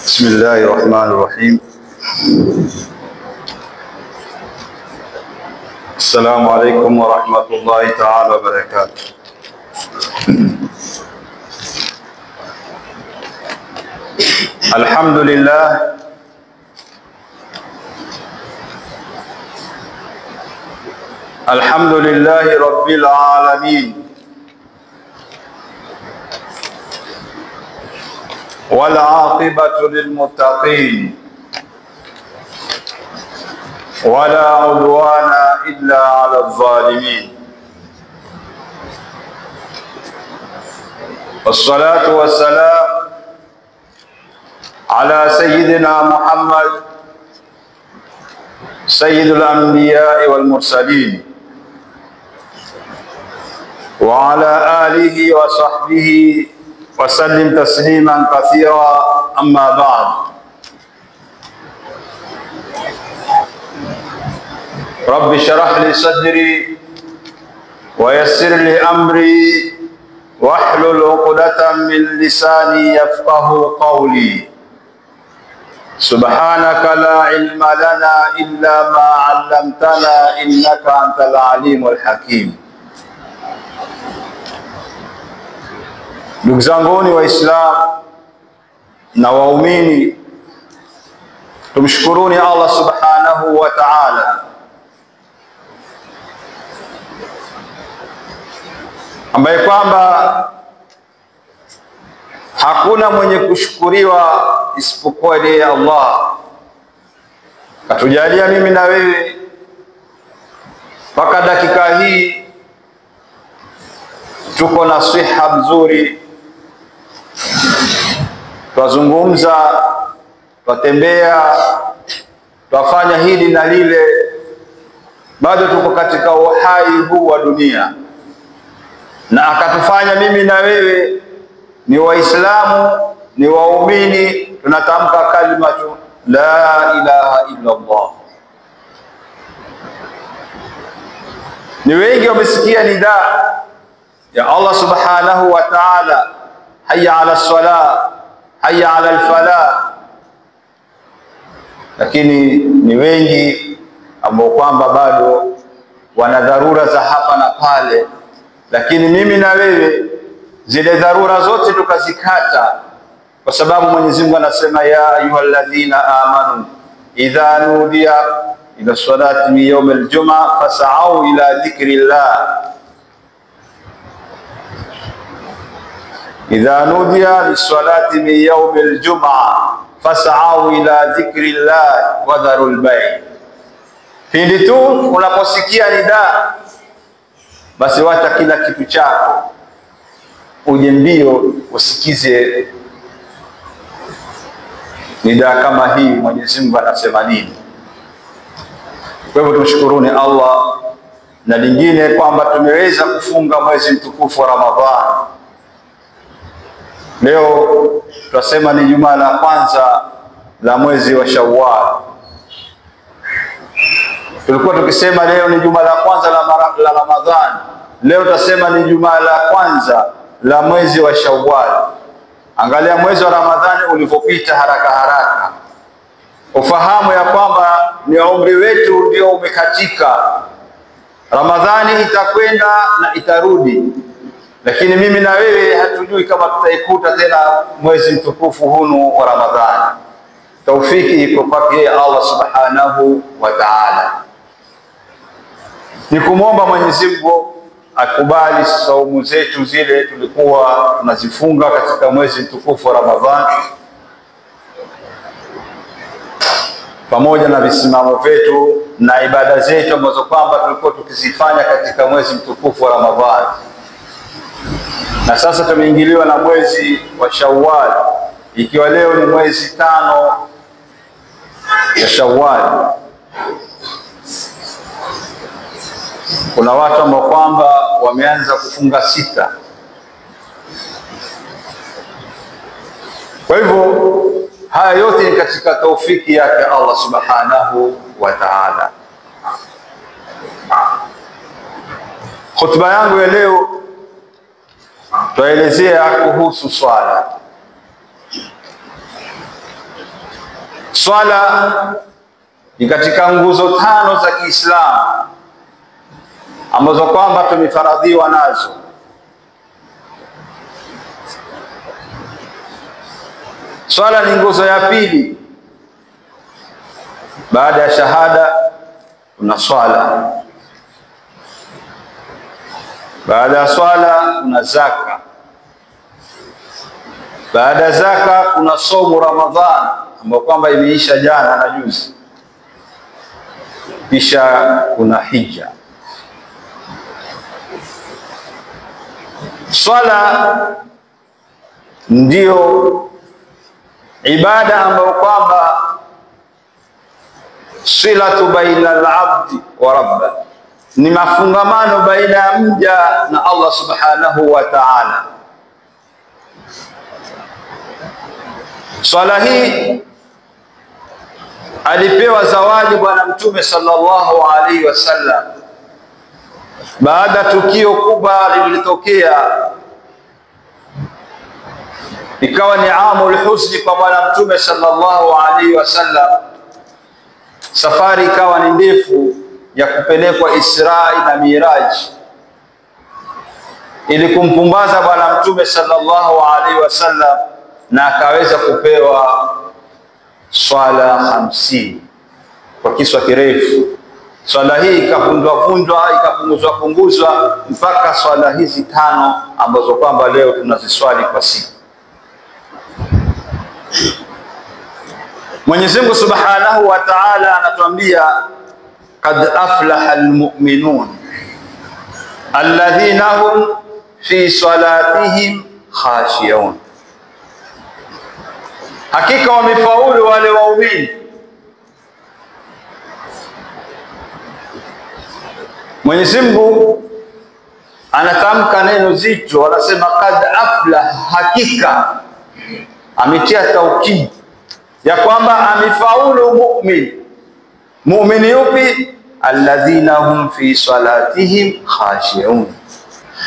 بسم الله الرحمن الرحيم. السلام عليكم ورحمة الله تعالى وبركاته. الحمد لله الحمد لله رب العالمين، والعاقبة للمتقين، ولا عدوان إلا على الظالمين، والصلاة والسلام على سيدنا محمد سيد الأنبياء والمرسلين، وعلى آله وصحبه وسلم تسليما كثيرا. أما بعد، رب اشرح لي صدري ويسر لي أمري واحلل عقدة من لساني يفقه قولي. سبحانك لا علم لنا إلا ما علمتنا إنك أنت العليم الحكيم. Ndugu zanguni Waislamu na waumini, tumshukuruni Allah subhanahu wa ta'ala ambaye kwamba hakuna mwenye kushukuriwa isipokuwa yeye Allah. Katujalia mimi na wewe mpaka dakika hii tuko na siha nzuri, twazungumza, twatembea, twafanya hili na lile, bado tuko katika uhai huu wa dunia, na akatufanya mimi na wewe ni Waislamu, ni waumini, tunatamka kalimatu la ilaha illa Allah. Ni wengi wamesikia nidaa ya Allah subhanahu wa ta'ala, hayya ala salah, hayya ala alfalah, lakini ni wengi ambao kwamba bado wana dharura za hapa na pale. Lakini mimi na wewe zile dharura zote tukazikata, kwa sababu Mwenyezi Mungu anasema ya ayyuhalladhina amanu idha nudiya ila salati min yawmil jum'a fas'au ila dhikrillah. Idha nudiya lis-salati min yawmil jum'a fas'au ila dhikrillah wa dharul bay'. Pindi tu unaposikia nida, basi wacha kila kitu chako uje mbio usikize nida kama hii. Mwenyezi Mungu anasema nini? Kwa hivyo tumshukuruni Allah, na lingine kwamba tumeweza kufunga mwezi mtukufu wa Ramadhani. Leo tutasema ni Jumaa la kwanza la mwezi wa Shawwal. Tulikuwa tukisema leo ni Jumaa la kwanza la Ramadhani, leo tutasema ni Jumaa la kwanza la mwezi wa Shawwal. Angalia mwezi wa Ramadhani ulivyopita haraka haraka, ufahamu ya kwamba ni umri wetu ndio umekatika. Ramadhani itakwenda na itarudi, lakini mimi na wewe hatujui kama tutaikuta tena mwezi mtukufu hunu wa Ramadhani. Taufiki iko kwake Allah subhanahu wa ta'ala. Ni kumwomba Mwenyezi Mungu akubali saumu zetu zile tulikuwa tunazifunga katika mwezi mtukufu wa Ramadhani, pamoja na visimamo vyetu na ibada zetu ambazo kwamba tulikuwa tukizifanya katika mwezi mtukufu wa Ramadhani. Na sasa tumeingiliwa na mwezi wa Shawwal, ikiwa leo ni mwezi 5 ya Shawwal. Kuna watu ambao kwamba wameanza kufunga 6. Kwa hivyo haya yote ni katika taufiki yake Allah subhanahu wa ta'ala. Khutba yangu ya leo tutaelezea kuhusu swala. Swala ni katika nguzo tano za Kiislamu ambazo kwamba tumefaradhiwa nazo. Swala ni nguzo ya pili. Baada ya shahada kuna swala. Baada ya swala kuna zaka. Baada ya zaka kuna somo Ramadhani ambayo kwamba imeisha jana na juzi. Kisha kuna hija. Swala ndio ibada ambayo kwamba silatu baina al-abdi wa rabbih, ni mafungamano baina ya mja na Allah subhanahu wa ta'ala. Swala hii alipewa zawadi Bwana Mtume sallallahu alaihi wasallam baada tukio kubwa lililotokea, ikawa ni amul husni kwa Bwana Mtume sallallahu alaihi wasallam. Safari ikawa ni ndefu ya kupelekwa Israi na Miraj ili kumpumbaza Bwana Mtume sallallahu alaihi wasallam, na akaweza kupewa swala 50 kwa kiswa kirefu. Swala hii ikapunguzwa mpaka swala hizi 5 ambazo kwamba leo tunaziswali kwa siku. Mwenyezi Mungu Subhanahu wa Ta'ala anatuambia, qad aflaha almu'minun alladhina hum fi salatihim khashi'un, hakika wamefaulu wale waumini. Mwenyezi Mungu anatamka neno zito, anasema qad aflaha, hakika, ametia taukid ya kwamba amefaulu mu'min. Mu'mini yupi? Alladhina hum fi salatihim khashi'un,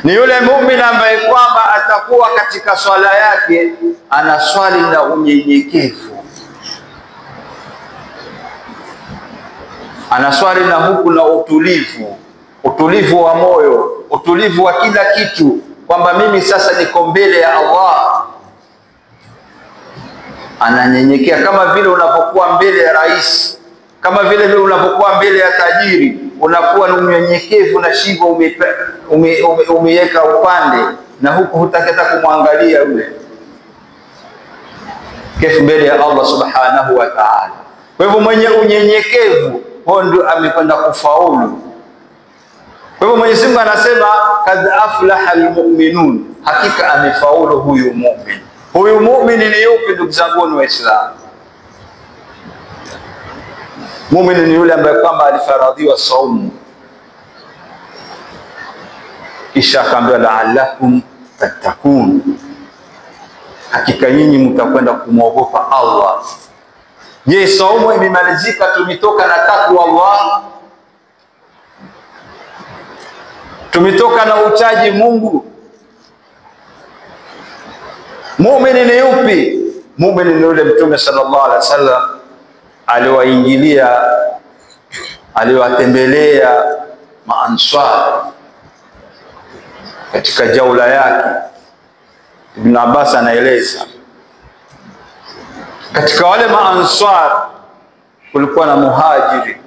ni yule mu'min ambaye kwamba atakuwa katika swala yake anaswali na unyenyekevu, anaswali na huku na utulivu wa moyo, utulivu wa kila kitu, kwamba mimi sasa niko mbele ya Allah. Ananyenyekea kama vile unapokuwa mbele ya rais, kama vile unapokuwa mbele ya tajiri, unakuwa ni unyenyekevu na shingo umeweka upande, na huku hutaketa kumwangalia yule kefu mbele ya Allah subhanahu wa ta'ala. Kwa hivyo mwenye unyenyekevu huyo ndio amekwenda kufaulu. Kwa hivyo Mwenyezi Mungu anasema kad aflaha almu'minun, hakika amefaulu huyu mu'min. Huyu mu'min ni yupi ndugu zangu Waislamu? Mu'min ni yule ambaye kwamba alifaradhiwa saumu, kisha akaambiwa la'allakum tattaqun, hakika nyinyi mtakwenda kumwogopa Allah. Je, saumu imemalizika tumetoka na takwa Allah? Tumetoka na uchaji Mungu? Muumini ni yupi? Muumini ni yule Mtume sallallahu alaihi wasallam aliwaingilia, aliwatembelea maanswar katika jaula yake. Ibn Abbas anaeleza, katika wale maanswar kulikuwa na muhajiri,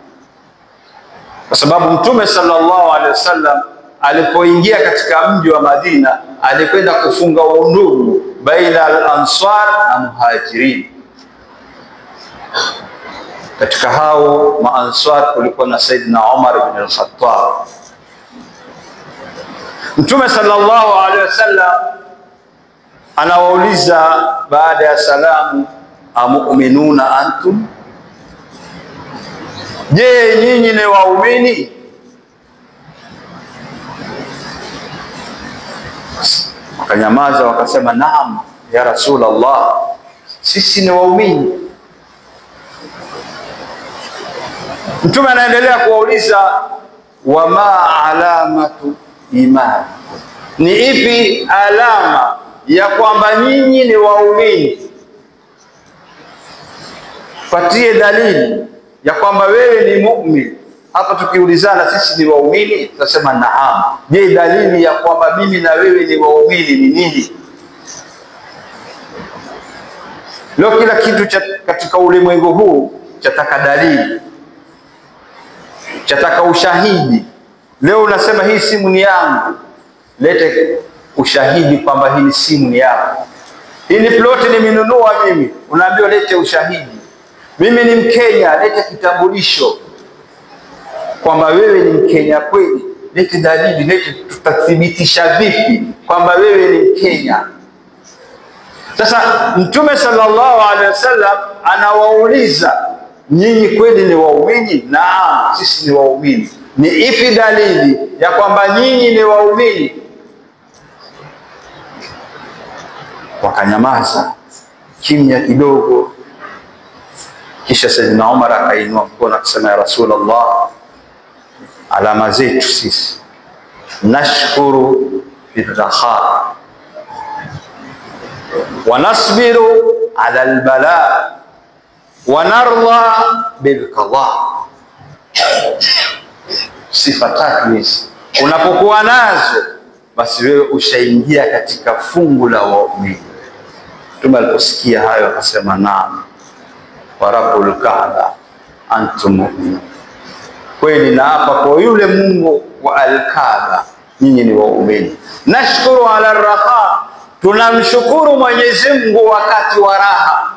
kwa sababu Mtume sallallahu alaihi wasallam alipoingia katika mji wa Madina alikwenda kufunga undugu baina al-ansar na muhajirin. Katika hao maanswar kulikuwa na Saidina Umar ibn al-Khattab. Mtume sallallahu alaihi wasallam anawauliza baada ya salamu, amu'minuna antum, je, nyinyi ni waumini? Wakanyamaza, wakasema naam ya Rasulullah, sisi ni waumini. Mtume anaendelea kuwauliza, wama alamatu iman, ni ipi alama ya kwamba nyinyi ni waumini? patie dalili ya kwamba wewe ni muumini. Hapa tukiulizana sisi ni waumini, tutasema naam. Je, dalili ya kwamba mimi na wewe ni waumini ni nini? Leo kila kitu katika ulimwengu huu chataka dalili, chataka ushahidi. Leo unasema hii simu ni yangu, lete ushahidi kwamba hii simu ni yako. Hii ni ploti nimenunua mimi, unaambiwa lete ushahidi. Mimi ni Mkenya, lete kitambulisho kwamba wewe ni Mkenya kweli, lete dalili, lete tutathibitisha vipi kwamba wewe ni Mkenya. Sasa Mtume sallallahu alaihi wasallam anawauliza, nyinyi kweli ni waumini? Naam, sisi ni waumini. Ni ipi dalili ya kwamba nyinyi ni waumini? Wakanyamaza kimya kidogo, kisha Sayyidina Umar akainua mkono akasema, ya Rasulullah, alama zetu sisi nashkuru birraha wa nasbiru ala albala wa narda bilqada. Sifa tatu hizi unapokuwa nazo, basi wewe ushaingia katika fungu la waumini. Mtume aliposikia hayo akasema, naam wa rabbul Kaaba antum mu'minun, kweli na hapa kwa yule Mungu wa al-Kaaba nyinyi ni waumini. Nashkuru ala raha, tunamshukuru Mwenyezi Mungu wakati wa raha,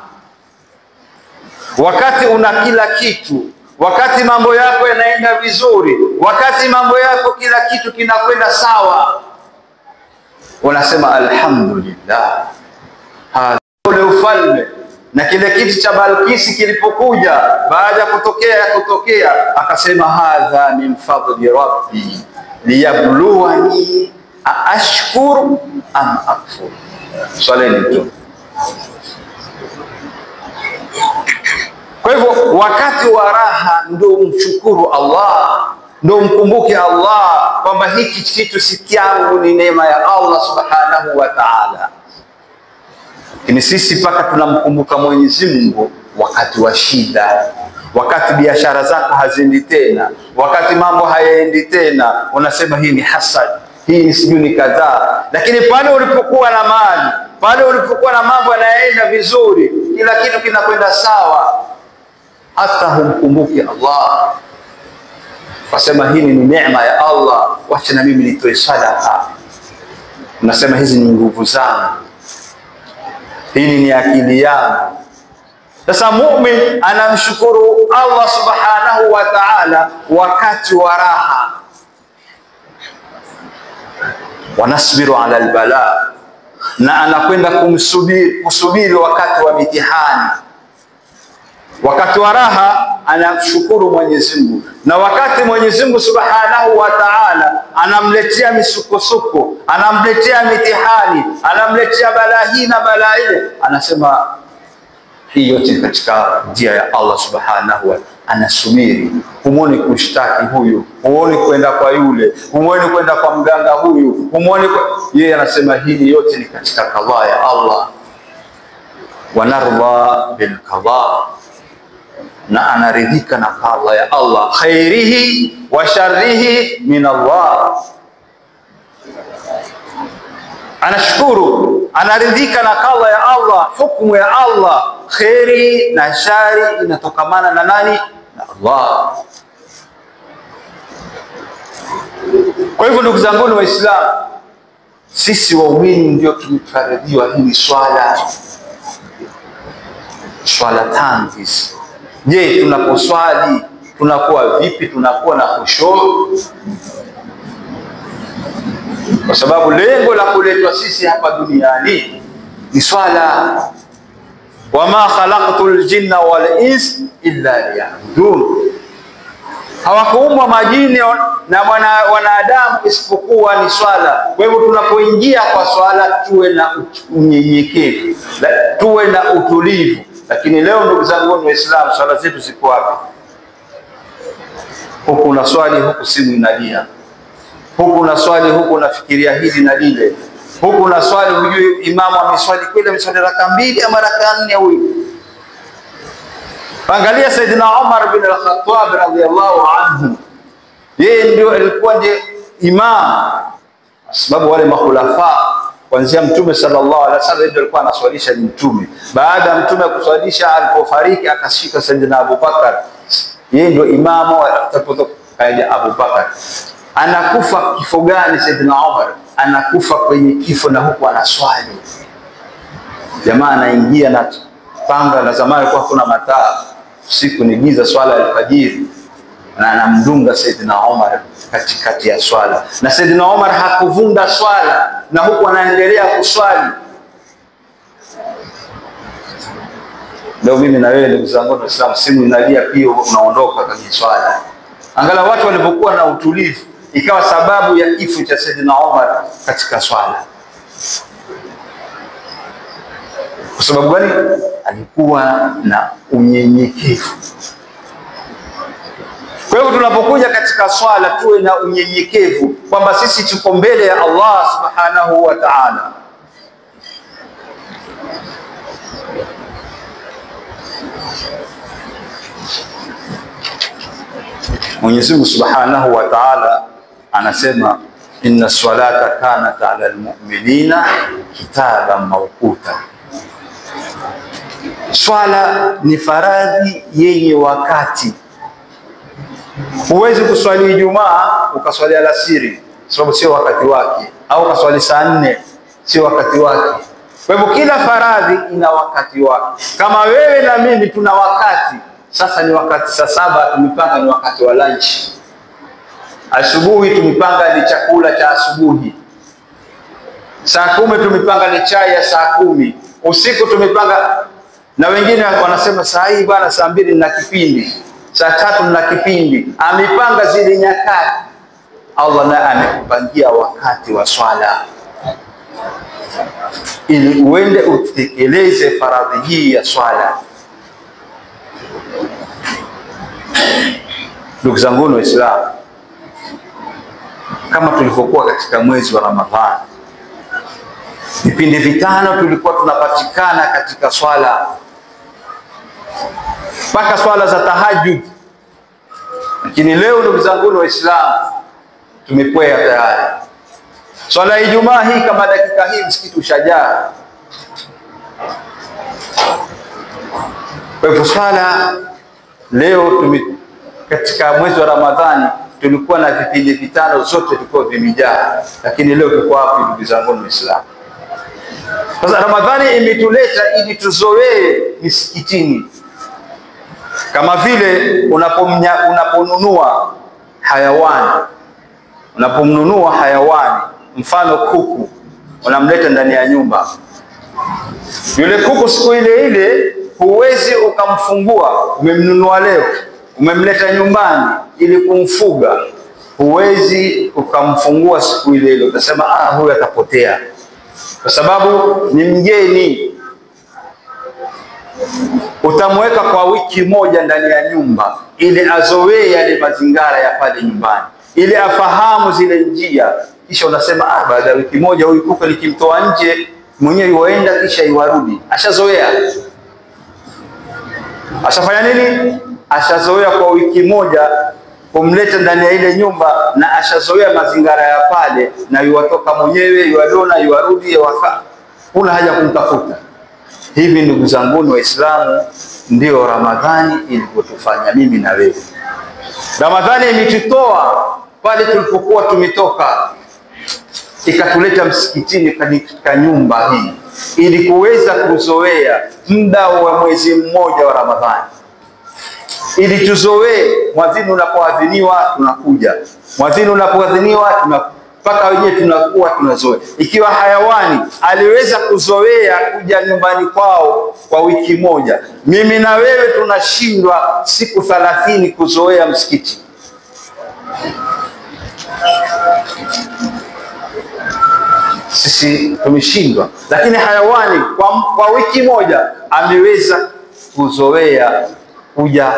wakati una kila kitu, wakati mambo yako yanaenda vizuri, wakati mambo yako kila kitu kinakwenda sawa, unasema alhamdulillah. Ule ufalme na kile kiti cha Balkisi kilipokuja baada ya kutokea akasema, hadha min fadli rabbi liyabluwani ashkuru am akfur. Swaleni tu. Kwa hivyo wakati wa raha ndio mshukuru Allah, ndio mkumbuke Allah kwamba hiki kitu si kyangu, ni neema ya Allah subhanahu wa ta'ala. Lakini sisi mpaka tunamkumbuka Mwenyezi Mungu wakati wa shida, wakati biashara zako haziendi tena, wakati mambo hayaendi tena, unasema hii ni hasad, hii ni sijui ni kadhaa. Lakini pale ulipokuwa na mali, pale ulipokuwa na mambo yanaenda vizuri, kila kitu kinakwenda sawa, hata humkumbuki Allah, wasema hii ni neema ya Allah, wacha na mimi nitoe sadaka. Unasema hizi ni nguvu zangu, hii ni akili yangu. Sasa muumini anamshukuru Allah subhanahu wa ta'ala wakati wa raha. Wanasbiru ala albala, na anakwenda kusubiri wakati wa mitihani. Wakati wa raha anamshukuru Mwenyezi Mungu, na wakati Mwenyezi Mungu subhanahu wa ta'ala anamletea misukosuko, anamletea mitihani, anamletea balaa hii na balaa ile, anasema hii yote katika njia ya Allah subhanahu wa ta'ala. Anasubiri, humwoni kushtaki huyu, humwoni kwenda kwa yule, humwoni kwenda kwa mganga huyu, humwoni yeye, anasema hii yote ni katika kadhaa ya Allah. Wanarda bil qada, na anaridhika na kadhaa ya Allah, khairihi wa sharrihi min Allah. Anashukuru, anaridhika na kadhaa ya Allah, hukumu ya Allah, khairi na shari inatokamana na nani? Na Allah. Kwa hivyo ndugu zangu Waislamu, sisi waumini ndio tumefaradhiwa hii swala tano hizi. Je, tunaposwali tunakuwa vipi? Tunakuwa na khushu', kwa sababu lengo la kuletwa sisi hapa duniani ni swala. Wama khalaqtul jinna wal ins illa liya'budun, hawakuumbwa majini na wanadamu isipokuwa ni swala. Kwa hivyo tunapoingia kwa swala tuwe na unyenyekevu, tuwe na utulivu. Lakini leo ndugu zangu Waislamu, swala zetu ziko wapi? Huku una swali, huku simu inalia, huku una swali, huku unafikiria hili na lile, huku una swali hujui imamu ameswali kweli, ameswali raka 2 ama raka 4 huyu. Angalia Saidina Umar bin al-Khattab radhiyallahu anhu, yeye ndio alikuwa ndiye imam, sababu wale makhulafa kuanzia Mtume sallallahu alaihi wasallam ndio alikuwa anaswalisha ni Mtume. Baada ya Mtume kuswalisha, alipofariki akashika Saidina Abu Bakar, yeye ndio imamu atapotoka Abu Bakar. Anakufa kifo gani Saidina Umar? Anakufa kwenye kifo na huku anaswali. Jamaa anaingia na panga, na zamani kwa kuna mataa, usiku ni giza, swala ya alfajiri, na anamdunga Saidina Umar katikati ya swala. Na Saidina Umar hakuvunda swala, na huku anaendelea kuswali. Leo mimi na wewe ndugu zangu Waislamu, simu inalia pia unaondoka kwenye swala. Angalia watu walipokuwa na utulivu, ikawa sababu ya kifo cha Saidina Umar katika swala. Kwa sababu gani? Alikuwa na unyenyekevu. Kwa hiyo tunapokuja katika swala tuwe na unyenyekevu kwamba sisi tuko mbele ya Allah subhanahu wa ta'ala. Mwenyezi Mungu subhanahu wa ta'ala anasema inna salata kanat 'ala al-mu'minina kitaban mawquta. Swala ni faradhi yenye wakati. Huwezi kuswali Ijumaa ukaswali alasiri, sababu sio wakati wake, au ukaswali saa 4 sio wakati wake. Kwa hivyo kila faradhi ina wakati wake. Kama wewe na mimi tuna wakati, sasa ni wakati saa 7 tumepanga ni wakati wa lunch. Asubuhi tumepanga ni chakula cha asubuhi. Saa 10 tumepanga ni chai ya saa 10. Usiku tumepanga, na wengine wanasema saa hii bwana saa 2 nina kipindi, saa 3 nina kipindi. Amepanga zile nyakati. Allah na amekupangia wakati wa swala ili uende utekeleze faradhi hii ya swala. Ndugu zangu Waislamu, kama tulivyokuwa katika mwezi wa Ramadhani, vipindi vitano tulikuwa tunapatikana katika swala, mpaka swala za tahajjud. Lakini leo ndugu zangu Waislamu, tumekwea tayari. Swala ya Ijumaa hii kama dakika hii msikiti ushajaa. Kwa hivyo swala leo katika mwezi wa Ramadhani tulikuwa na vipindi vitano, zote tulikuwa vimejaa. Lakini leo tuko wapi ndugu zangu Waislamu? Sasa Ramadhani imetuleta ili tuzoee misikitini. Kama vile unaponunua hayawani, mfano kuku, unamleta ndani ya nyumba. Yule kuku siku ile ile huwezi ukamfungua. Umemnunua leo, umemleta nyumbani ili kumfuga, huwezi ukamfungua siku ile ile. Utasema huyu atapotea, kwa sababu ni mgeni. Utamweka kwa wiki moja ndani ya nyumba ili azoee yale mazingira ya pale nyumbani, ili afahamu zile njia. Kisha unasema baada ya wiki moja huyu kuku nikimtoa nje mwenyewe yuaenda kisha iwarudi. Ashazoea. Ashafanya nini? Ashazoea kwa wiki moja kumleta ndani ya ile nyumba, na ashazoea mazingira ya pale, na yuwatoka mwenyewe, yuadona, yuarudi, yuwaka. Kuna haja kumtafuta. Hivi ndugu zangu Waislamu, ndio Ramadhani ilivyotufanya mimi na wewe. Ramadhani imetutoa pale tulipokuwa tumetoka, ikatuleta msikitini katika nyumba hii ili kuweza kuzoea muda wa mwezi mmoja wa Ramadhani, ili tuzoee. Mwadhini unapoadhiniwa tunakuja, mwadhini unapoadhiniwa mpaka wenyewe tunakuwa tunazoea. Ikiwa hayawani aliweza kuzoea kuja nyumbani kwao kwa wiki moja, mimi na wewe tunashindwa siku 30 kuzoea msikiti. Sisi tumeshindwa, lakini hayawani kwa wiki moja ameweza kuzoea kuja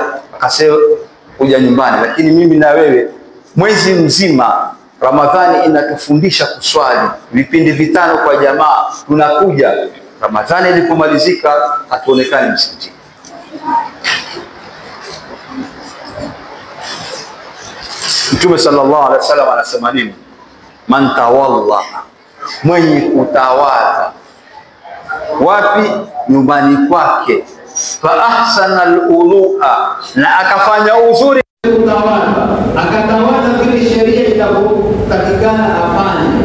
nyumbani. Lakini mimi na wewe mwezi mzima, Ramadhani inatufundisha kuswali vipindi vitano kwa jamaa, tunakuja. Ramadhani ilipomalizika hatuonekani msikitini. Mtume sallallahu alaihi wasallam anasema nini? Man tawalla, mwenye kutawala wapi? Nyumbani kwake. Fa ahsana al-udhu'a, na akafanya uzuri kutawala, akatawala vile sheria inavyotakikana afanye,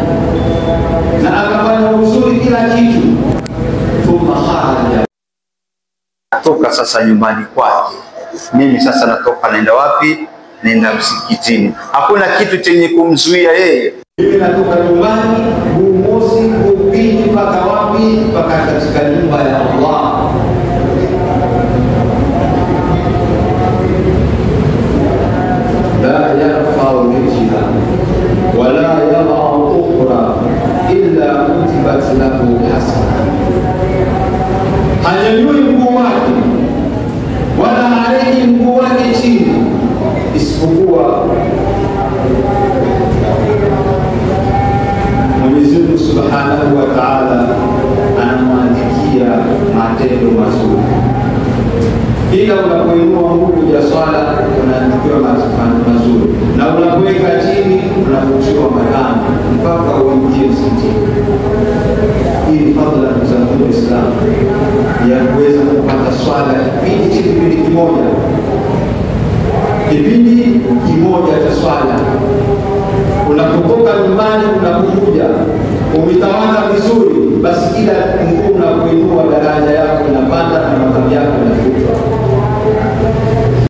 na akafanya uzuri kila kitu. Thumma kharaja, toka sasa nyumbani kwake. Mimi sasa natoka, naenda wapi? Naenda msikitini. Hakuna kitu chenye kumzuia yeye. Mimi natoka nyumbani Jumamosi, Jumapili, mpaka wapi? Mpaka katika nyumba ya Allah. La yarfa'u rijla wala yada'u ukhra illa kutibat lahu hasana, hanyanyui mguu wake wala haleki mguu wake chini, isipokuwa Mwenyezi Mungu Subhanahu wa Ta'ala anamwandikia matendo mazuri. Kila unapoinua nguvu ya swala unaandikiwa matendo mazuri, na unapoweka chini unafutiwa madhambi mpaka uingie msikitini. Hii ni fadhila za Uislamu ya kuweza kupata swala kipindi kimoja, kipindi kimoja cha swala. Unapotoka nyumbani unapokuja umetawala vizuri, basi kila mguu unapoinua daraja yako inapanda na madhambi yako yanafutwa.